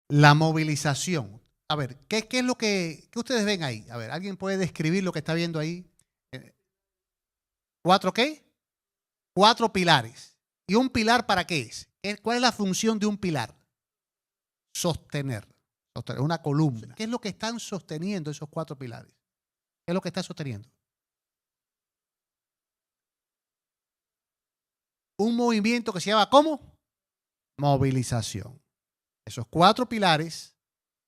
La movilización. A ver, ¿qué es lo que ustedes ven ahí? A ver, ¿alguien puede describir lo que está viendo ahí? ¿Cuatro qué? Cuatro pilares. ¿Y un pilar para qué es? ¿Cuál es la función de un pilar? Sostener. Sostener una columna. ¿Qué es lo que están sosteniendo esos cuatro pilares? ¿Qué es lo que está sosteniendo? Un movimiento que se llama ¿cómo? Movilización. Esos cuatro pilares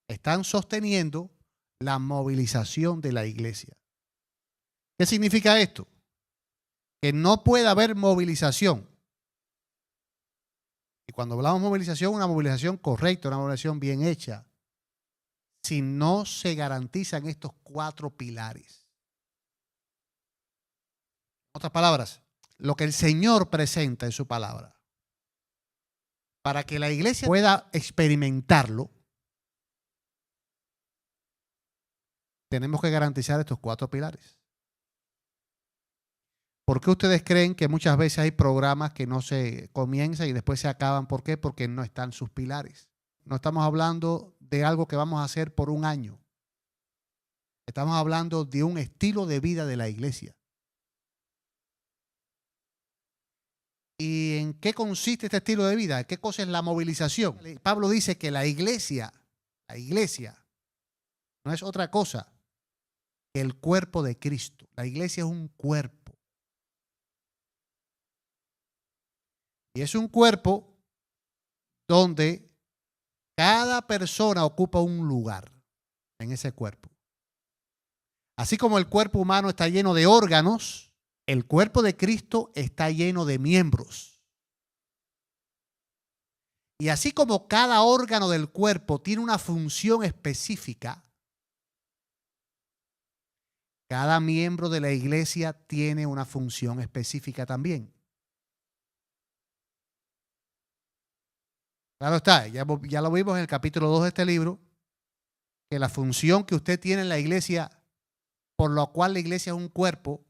están sosteniendo la movilización de la iglesia. ¿Qué significa esto? Que no puede haber movilización. Y cuando hablamos de movilización, una movilización correcta, una movilización bien hecha, si no se garantizan estos cuatro pilares. En otras palabras, lo que el Señor presenta en su palabra, para que la iglesia pueda experimentarlo, tenemos que garantizar estos cuatro pilares. ¿Por qué ustedes creen que muchas veces hay programas que no se comienzan y después se acaban? ¿Por qué? Porque no están sus pilares. No estamos hablando de algo que vamos a hacer por un año. Estamos hablando de un estilo de vida de la iglesia. ¿Y en qué consiste este estilo de vida? ¿Qué cosa es la movilización? Pablo dice que la iglesia no es otra cosa que el cuerpo de Cristo. La iglesia es un cuerpo. Y es un cuerpo donde cada persona ocupa un lugar en ese cuerpo. Así como el cuerpo humano está lleno de órganos, el cuerpo de Cristo está lleno de miembros. Y así como cada órgano del cuerpo tiene una función específica, cada miembro de la iglesia tiene una función específica también. Claro está, ya lo vimos en el capítulo 2 de este libro, que la función que usted tiene en la iglesia, por lo cual la iglesia es un cuerpo,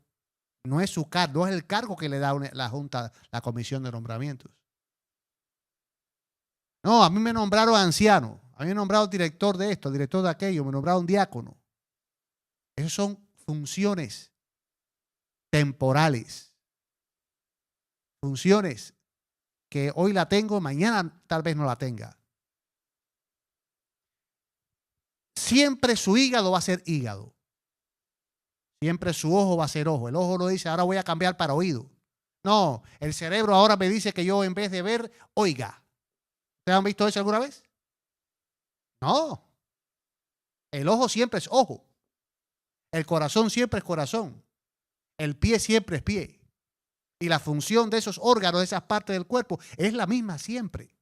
no es su cargo, no es el cargo que le da la Junta, la Comisión de Nombramientos. No, a mí me nombraron anciano, a mí me nombraron director de esto, director de aquello, me nombraron diácono. Esas son funciones temporales. Funciones que hoy la tengo, mañana tal vez no la tenga. Siempre su hígado va a ser hígado. Siempre su ojo va a ser ojo. El ojo no dice, ahora voy a cambiar para oído. No, el cerebro ahora me dice que yo en vez de ver, oiga. ¿Ustedes han visto eso alguna vez? No. El ojo siempre es ojo. El corazón siempre es corazón. El pie siempre es pie. Y la función de esos órganos, de esas partes del cuerpo, es la misma siempre.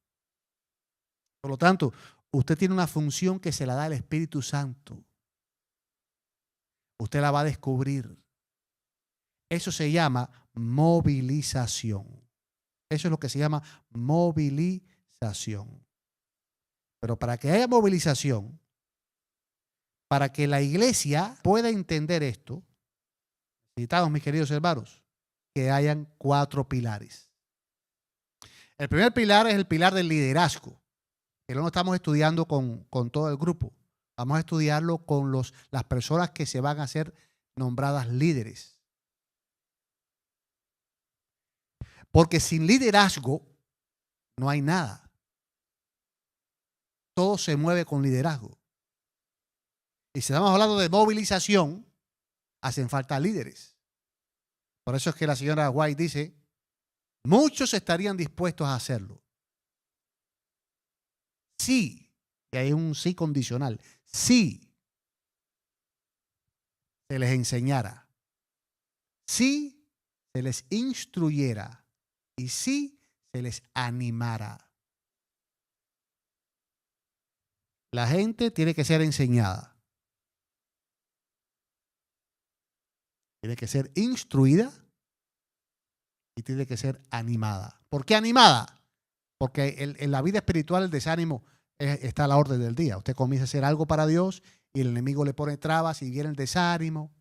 Por lo tanto, usted tiene una función que se la da el Espíritu Santo. Usted la va a descubrir. Eso se llama movilización. Eso es lo que se llama movilización. Pero para que haya movilización, para que la iglesia pueda entender esto, necesitamos, mis queridos hermanos, que hayan cuatro pilares. El primer pilar es el pilar del liderazgo, que lo estamos estudiando con todo el grupo. Vamos a estudiarlo con las personas que se van a ser nombradas líderes. Porque sin liderazgo no hay nada. Todo se mueve con liderazgo. Y si estamos hablando de movilización, hacen falta líderes. Por eso es que la señora White dice, muchos estarían dispuestos a hacerlo. Sí, y hay un sí condicional, sí se les enseñara, sí se les instruyera y sí se les animara. La gente tiene que ser enseñada. Tiene que ser instruida y tiene que ser animada. ¿Por qué animada? Porque en la vida espiritual el desánimo está a la orden del día. Usted comienza a hacer algo para Dios y el enemigo le pone trabas y viene el desánimo.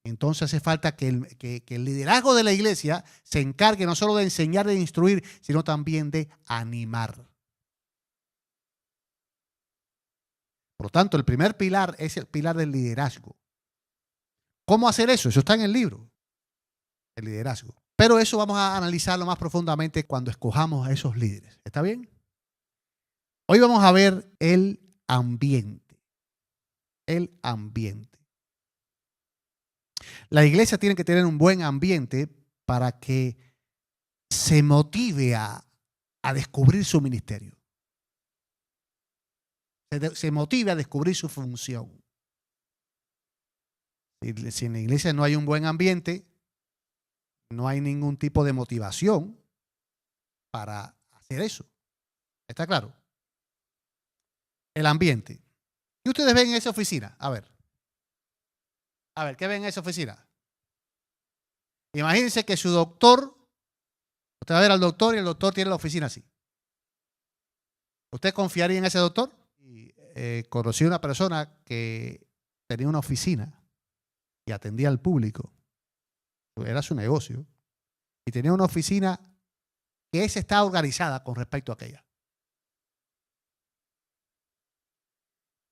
Entonces hace falta que el liderazgo de la iglesia se encargue no solo de enseñar e instruir, sino también de animar. Por lo tanto, el primer pilar es el pilar del liderazgo. ¿Cómo hacer eso? Eso está en el libro, el liderazgo. Pero eso vamos a analizarlo más profundamente cuando escojamos a esos líderes. ¿Está bien? Hoy vamos a ver el ambiente. El ambiente. La iglesia tiene que tener un buen ambiente para que se motive a descubrir su ministerio. Se motive a descubrir su función. Si en la iglesia no hay un buen ambiente, no hay ningún tipo de motivación para hacer eso. ¿Está claro? El ambiente. ¿Qué ustedes ven en esa oficina? A ver, ¿qué ven en esa oficina? Imagínense que su doctor, usted va a ver al doctor y el doctor tiene la oficina así. ¿Usted confiaría en ese doctor? Conocí a una persona que tenía una oficina y atendía al público. Era su negocio. Y tenía una oficina que esa estaba organizada con respecto a aquella.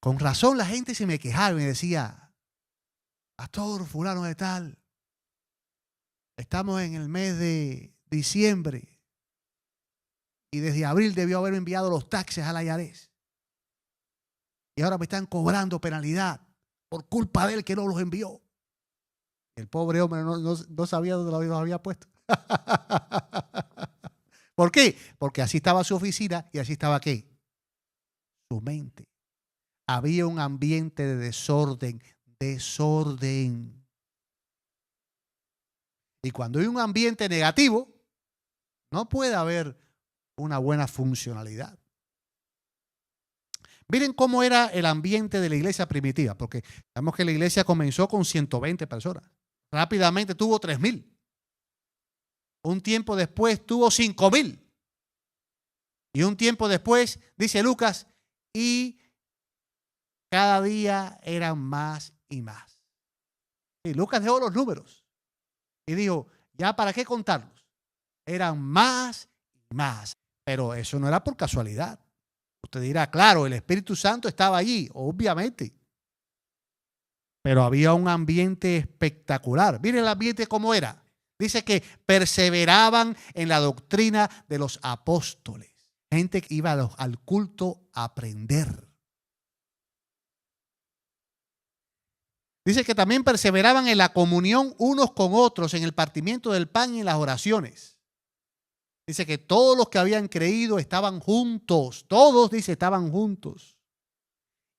Con razón la gente se me quejaba y me decía, pastor fulano de tal, estamos en el mes de diciembre y desde abril debió haber enviado los taxes a la IRS. Y ahora me están cobrando penalidad por culpa de él que no los envió. El pobre hombre no sabía dónde los había puesto. ¿Por qué? Porque así estaba su oficina y así estaba ¿qué? Su mente. Había un ambiente de desorden. Y cuando hay un ambiente negativo, no puede haber una buena funcionalidad. Miren cómo era el ambiente de la iglesia primitiva, porque sabemos que la iglesia comenzó con 120 personas. Rápidamente tuvo 3,000. Un tiempo después tuvo 5,000. Y un tiempo después, dice Lucas, y cada día eran más y más. Y Lucas dejó los números y dijo, ¿ya para qué contarlos? Eran más y más. Pero eso no era por casualidad. Usted dirá, claro, el Espíritu Santo estaba allí, obviamente. Pero había un ambiente espectacular. Miren el ambiente cómo era. Dice que perseveraban en la doctrina de los apóstoles. Gente que iba al culto a aprender. Dice que también perseveraban en la comunión unos con otros, en el partimiento del pan y en las oraciones. Dice que todos los que habían creído estaban juntos. Todos, dice, estaban juntos.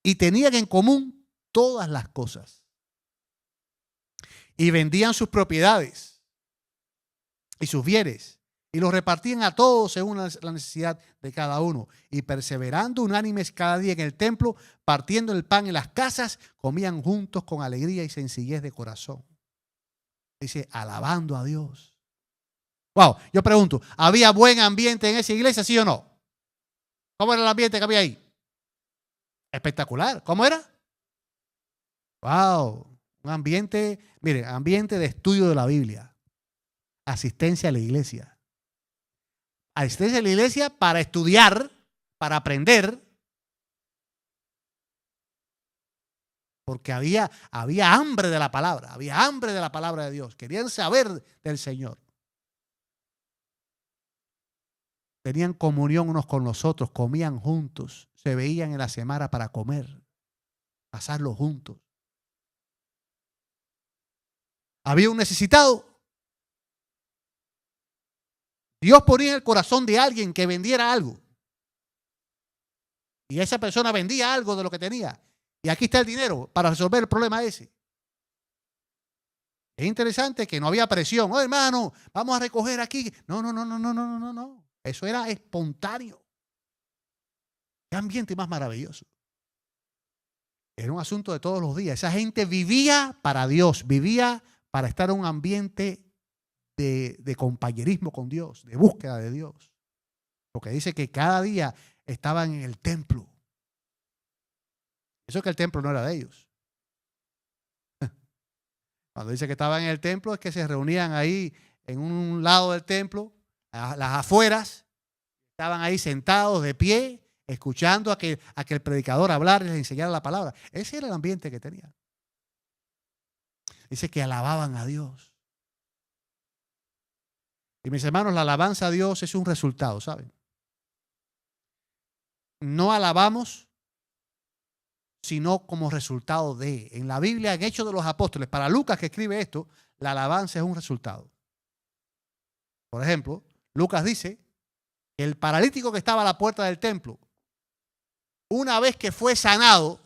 Y tenían en común todas las cosas. Y vendían sus propiedades y sus bienes. Y los repartían a todos según la necesidad de cada uno. Y perseverando unánimes cada día en el templo, partiendo el pan en las casas, comían juntos con alegría y sencillez de corazón. Dice, alabando a Dios. Wow, yo pregunto, ¿había buen ambiente en esa iglesia, sí o no? ¿Cómo era el ambiente que había ahí? Espectacular. ¿Cómo era? Wow, un ambiente, mire, ambiente de estudio de la Biblia. Asistencia a la iglesia. Asistencia a la iglesia para estudiar, para aprender. Porque había hambre de la palabra, había hambre de la palabra de Dios. Querían saber del Señor. Tenían comunión unos con los otros, comían juntos, se veían en la semana para comer, pasarlo juntos. Había un necesitado. Dios ponía en el corazón de alguien que vendiera algo. Y esa persona vendía algo de lo que tenía. Y aquí está el dinero para resolver el problema ese. Es interesante que no había presión. Oh, hermano, vamos a recoger aquí. No. Eso era espontáneo. Qué ambiente más maravilloso. Era un asunto de todos los días. Esa gente vivía para Dios, vivía para estar en un ambiente de compañerismo con Dios, de búsqueda de Dios. Porque dice que cada día estaban en el templo. Eso es que el templo no era de ellos. Cuando dice que estaban en el templo es que se reunían ahí en un lado del templo, a las afueras, estaban ahí sentados de pie escuchando a que el predicador hablara y les enseñara la palabra. Ese era el ambiente que tenían. Dice que alababan a Dios. Y mis hermanos, la alabanza a Dios es un resultado, ¿saben? No alabamos sino como resultado de. En la Biblia, en Hechos de los Apóstoles, para Lucas que escribe esto, la alabanza es un resultado. Por ejemplo, Lucas dice que el paralítico que estaba a la puerta del templo, una vez que fue sanado,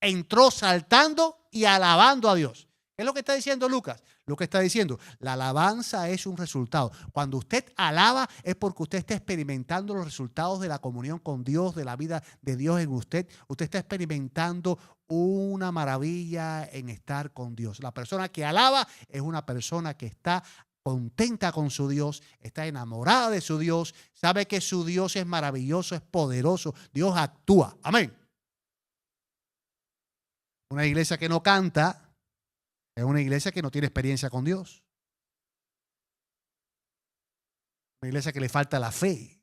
entró saltando y alabando a Dios. ¿Qué es lo que está diciendo Lucas? Lo que está diciendo, la alabanza es un resultado. Cuando usted alaba es porque usted está experimentando los resultados de la comunión con Dios, de la vida de Dios en usted. Usted está experimentando una maravilla en estar con Dios. La persona que alaba es una persona que está contenta con su Dios, está enamorada de su Dios, sabe que su Dios es maravilloso, es poderoso. Dios actúa. Amén. Una iglesia que no canta es una iglesia que no tiene experiencia con Dios. Una iglesia que le falta la fe.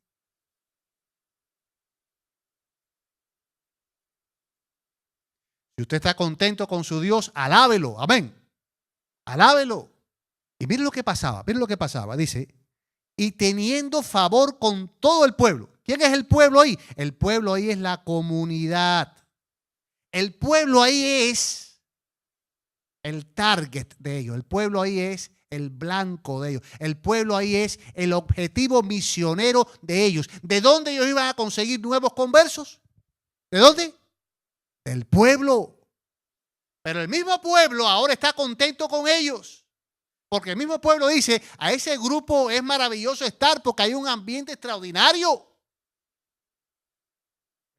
Si usted está contento con su Dios, alábelo. Amén. Alábelo. Y miren lo que pasaba. Miren lo que pasaba. Dice, y teniendo favor con todo el pueblo. ¿Quién es el pueblo ahí? El pueblo ahí es la comunidad. El pueblo ahí es el target de ellos. El pueblo ahí es el blanco de ellos. El pueblo ahí es el objetivo misionero de ellos. ¿De dónde ellos iban a conseguir nuevos conversos? ¿De dónde? Del pueblo. Pero el mismo pueblo ahora está contento con ellos. Porque el mismo pueblo dice, a ese grupo es maravilloso estar porque hay un ambiente extraordinario.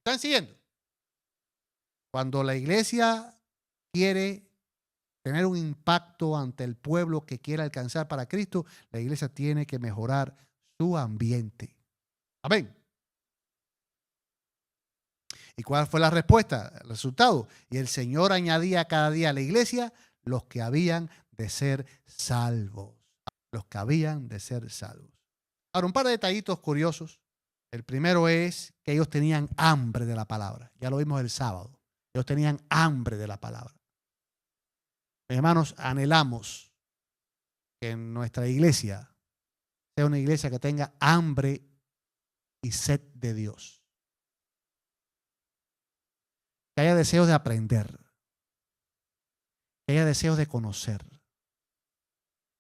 ¿Están siguiendo? Cuando la iglesia quiere tener un impacto ante el pueblo que quiere alcanzar para Cristo, la iglesia tiene que mejorar su ambiente. Amén. ¿Y cuál fue la respuesta? El resultado. Y el Señor añadía cada día a la iglesia los que habían de ser salvos. Los que habían de ser salvos. Ahora, un par de detallitos curiosos. El primero es que ellos tenían hambre de la palabra. Ya lo vimos el sábado. Ellos tenían hambre de la palabra. Mis hermanos, anhelamos que en nuestra iglesia sea una iglesia que tenga hambre y sed de Dios. Que haya deseos de aprender. Que haya deseos de conocer.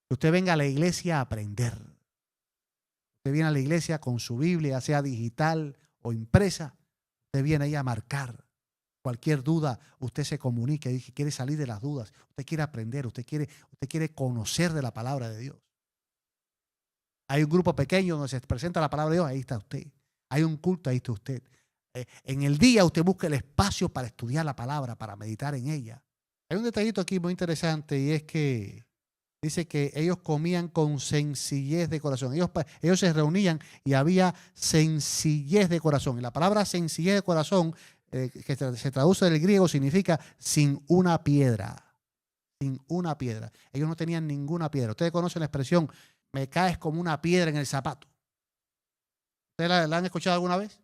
Que usted venga a la iglesia a aprender. Usted viene a la iglesia con su Biblia, sea digital o impresa. Usted viene ahí a marcar. Cualquier duda, usted se comunica y quiere salir de las dudas. Usted quiere aprender, usted quiere conocer de la palabra de Dios. Hay un grupo pequeño donde se presenta la palabra de Dios, ahí está usted. Hay un culto, ahí está usted. En el día usted busca el espacio para estudiar la palabra, para meditar en ella. Hay un detallito aquí muy interesante y es que dice que ellos comían con sencillez de corazón. Ellos se reunían y había sencillez de corazón. Y la palabra sencillez de corazón, que se traduce del griego, significa sin una piedra. Sin una piedra. Ellos no tenían ninguna piedra. Ustedes conocen la expresión, me caes como una piedra en el zapato. ¿Ustedes la han escuchado alguna vez?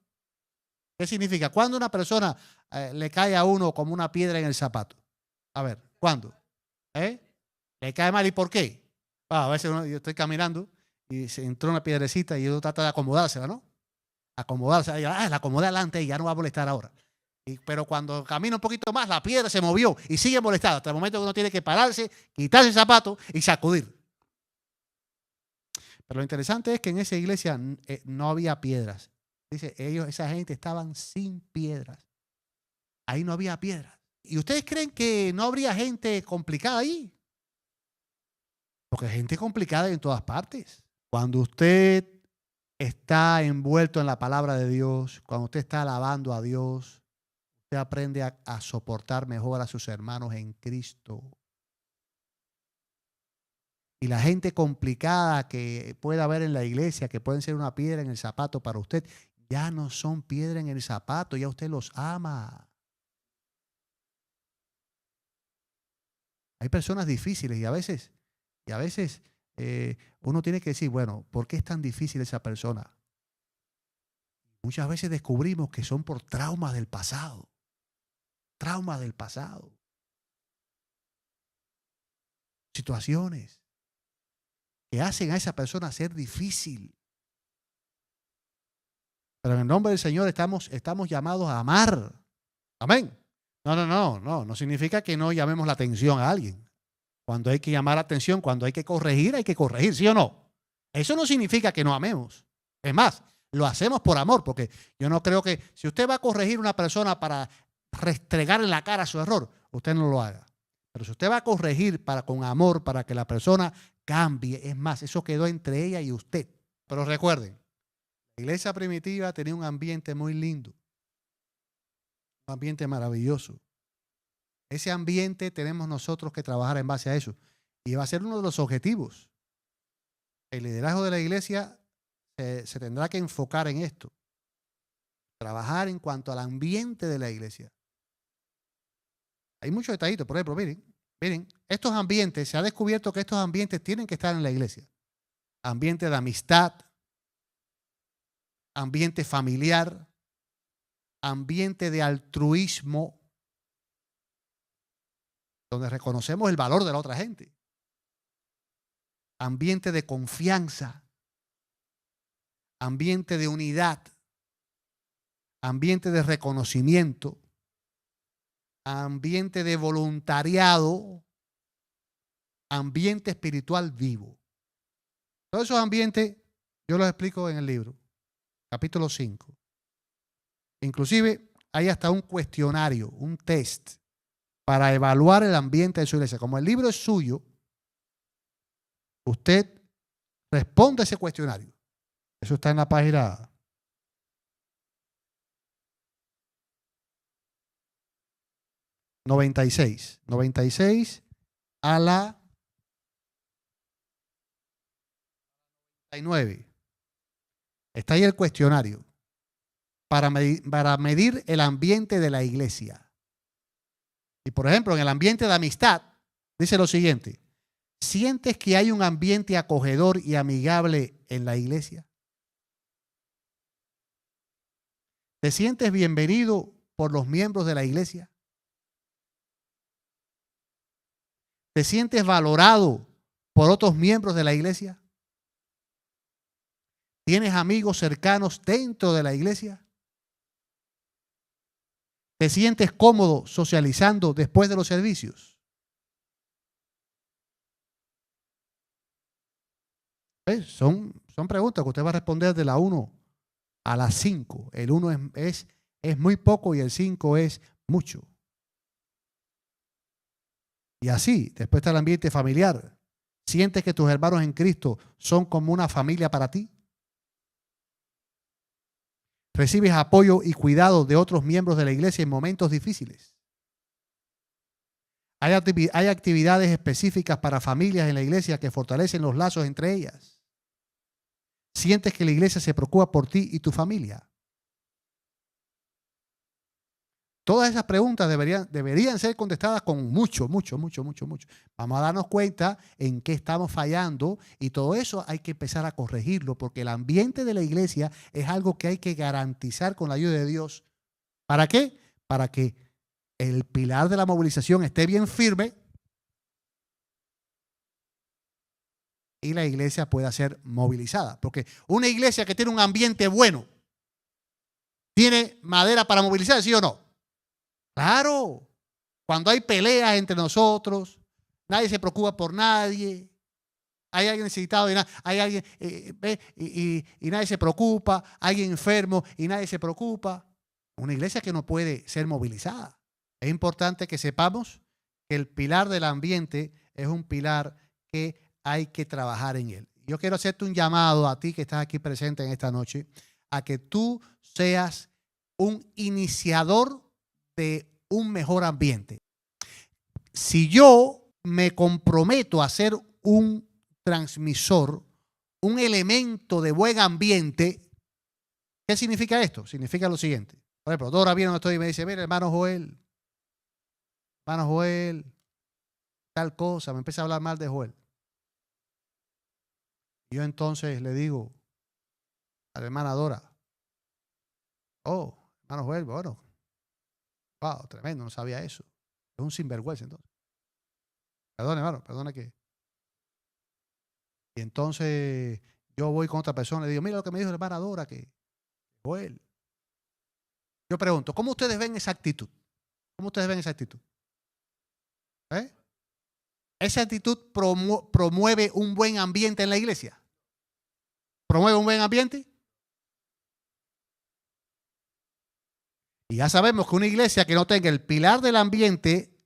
¿Qué significa? ¿Cuándo una persona le cae a uno como una piedra en el zapato? A ver, ¿cuándo? Le cae mal. ¿Y por qué? A veces yo estoy caminando y se entró una piedrecita y uno trata de acomodársela, ¿no? Acomodarse. La acomodé adelante y ya no va a molestar ahora. Pero cuando camina un poquito más, la piedra se movió y sigue molestando hasta el momento que uno tiene que pararse, quitarse el zapato y sacudir. Pero lo interesante es que en esa iglesia no había piedras. Dice, esa gente estaban sin piedras. Ahí no había piedras. ¿Y ustedes creen que no habría gente complicada ahí? Porque hay gente complicada en todas partes. Cuando usted está envuelto en la palabra de Dios, cuando usted está alabando a Dios, usted aprende a soportar mejor a sus hermanos en Cristo. Y la gente complicada que pueda haber en la iglesia, que pueden ser una piedra en el zapato para usted, ya no son piedra en el zapato, ya usted los ama. Hay personas difíciles y a veces uno tiene que decir, bueno, ¿por qué es tan difícil esa persona? Muchas veces descubrimos que son por traumas del pasado. Traumas del pasado. Situaciones que hacen a esa persona ser difícil. Pero en el nombre del Señor estamos llamados a amar. Amén. No significa que no llamemos la atención a alguien. Cuando hay que llamar la atención, cuando hay que corregir, ¿sí o no? Eso no significa que no amemos. Es más, lo hacemos por amor, porque yo no creo que si usted va a corregir a una persona para restregar en la cara su error, usted no lo haga. Pero si usted va a corregir con amor para que la persona cambie, es más, eso quedó entre ella y usted. Pero recuerden, la iglesia primitiva tenía un ambiente muy lindo, un ambiente maravilloso. Ese ambiente tenemos nosotros que trabajar en base a eso. Y va a ser uno de los objetivos. El liderazgo de la iglesia se tendrá que enfocar en esto. Trabajar en cuanto al ambiente de la iglesia. Hay muchos detallitos. Por ejemplo, miren, estos ambientes, se ha descubierto que estos ambientes tienen que estar en la iglesia. Ambiente de amistad, ambiente familiar, ambiente de altruismo, donde reconocemos el valor de la otra gente. Ambiente de confianza, ambiente de unidad, ambiente de reconocimiento, ambiente de voluntariado, ambiente espiritual vivo. Todos esos ambientes yo los explico en el libro, capítulo 5. Inclusive hay hasta un cuestionario, un test, para evaluar el ambiente de su iglesia. Como el libro es suyo, usted responde a ese cuestionario. Eso está en la página 96 a la 99. Está ahí el cuestionario para medir el ambiente de la iglesia. Y por ejemplo, en el ambiente de amistad, dice lo siguiente: ¿sientes que hay un ambiente acogedor y amigable en la iglesia? ¿Te sientes bienvenido por los miembros de la iglesia? ¿Te sientes valorado por otros miembros de la iglesia? ¿Tienes amigos cercanos dentro de la iglesia? ¿Te sientes cómodo socializando después de los servicios? ¿Ves? Son preguntas que usted va a responder de la 1 a la 5. El 1 es muy poco y el 5 es mucho. Y así, después está el ambiente familiar. ¿Sientes que tus hermanos en Cristo son como una familia para ti? ¿Recibes apoyo y cuidado de otros miembros de la iglesia en momentos difíciles? ¿Hay actividades específicas para familias en la iglesia que fortalecen los lazos entre ellas? ¿Sientes que la iglesia se preocupa por ti y tu familia? Todas esas preguntas deberían ser contestadas con mucho. Vamos a darnos cuenta en qué estamos fallando y todo eso hay que empezar a corregirlo, porque el ambiente de la iglesia es algo que hay que garantizar con la ayuda de Dios. ¿Para qué? Para que el pilar de la movilización esté bien firme y la iglesia pueda ser movilizada. Porque una iglesia que tiene un ambiente bueno, ¿tiene madera para movilizar, sí o no? Claro, cuando hay peleas entre nosotros, nadie se preocupa por nadie, hay alguien necesitado y hay alguien y nadie se preocupa, alguien enfermo y nadie se preocupa. Una iglesia que no puede ser movilizada. Es importante que sepamos que el pilar del ambiente es un pilar que hay que trabajar en él. Yo quiero hacerte un llamado a ti que estás aquí presente en esta noche, a que tú seas un iniciador de un mejor ambiente. Si yo me comprometo a ser un transmisor, un elemento de buen ambiente, ¿qué significa esto? Significa lo siguiente. Por ejemplo, Dora viene donde estoy y me dice: mira, hermano Joel, tal cosa, me empieza a hablar mal de Joel. Y yo entonces le digo a la hermana Dora: Oh, hermano Joel, bueno. Wow, tremendo, no sabía eso. Es un sinvergüenza entonces. Perdone, hermano, perdone que. Y entonces yo voy con otra persona y digo, mira lo que me dijo la hermana Dora, que Joel. Yo pregunto, ¿cómo ustedes ven esa actitud? ¿Cómo ustedes ven esa actitud? ¿Eh? ¿Esa actitud promueve un buen ambiente en la iglesia? ¿Promueve un buen ambiente? Y ya sabemos que una iglesia que no tenga el pilar del ambiente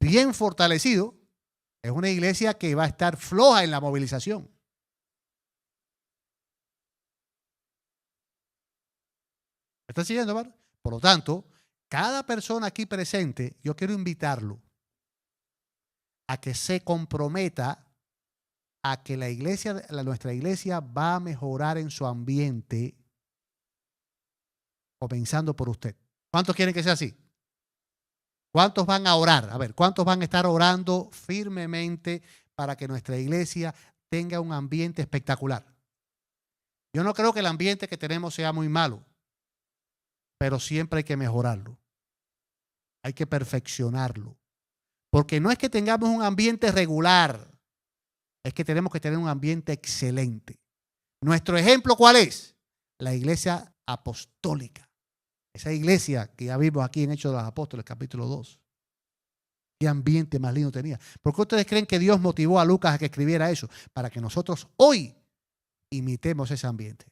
bien fortalecido es una iglesia que va a estar floja en la movilización. ¿Me está siguiendo, hermano? Por lo tanto, cada persona aquí presente, yo quiero invitarlo a que se comprometa a que nuestra iglesia va a mejorar en su ambiente, comenzando por usted. ¿Cuántos quieren que sea así? ¿Cuántos van a orar? A ver, ¿cuántos van a estar orando firmemente para que nuestra iglesia tenga un ambiente espectacular? Yo no creo que el ambiente que tenemos sea muy malo, pero siempre hay que mejorarlo. Hay que perfeccionarlo. Porque no es que tengamos un ambiente regular, es que tenemos que tener un ambiente excelente. ¿Nuestro ejemplo cuál es? La iglesia apostólica. Esa iglesia que ya vimos aquí en Hechos de los Apóstoles, capítulo 2. Qué ambiente más lindo tenía. ¿Por qué ustedes creen que Dios motivó a Lucas a que escribiera eso? Para que nosotros hoy imitemos ese ambiente.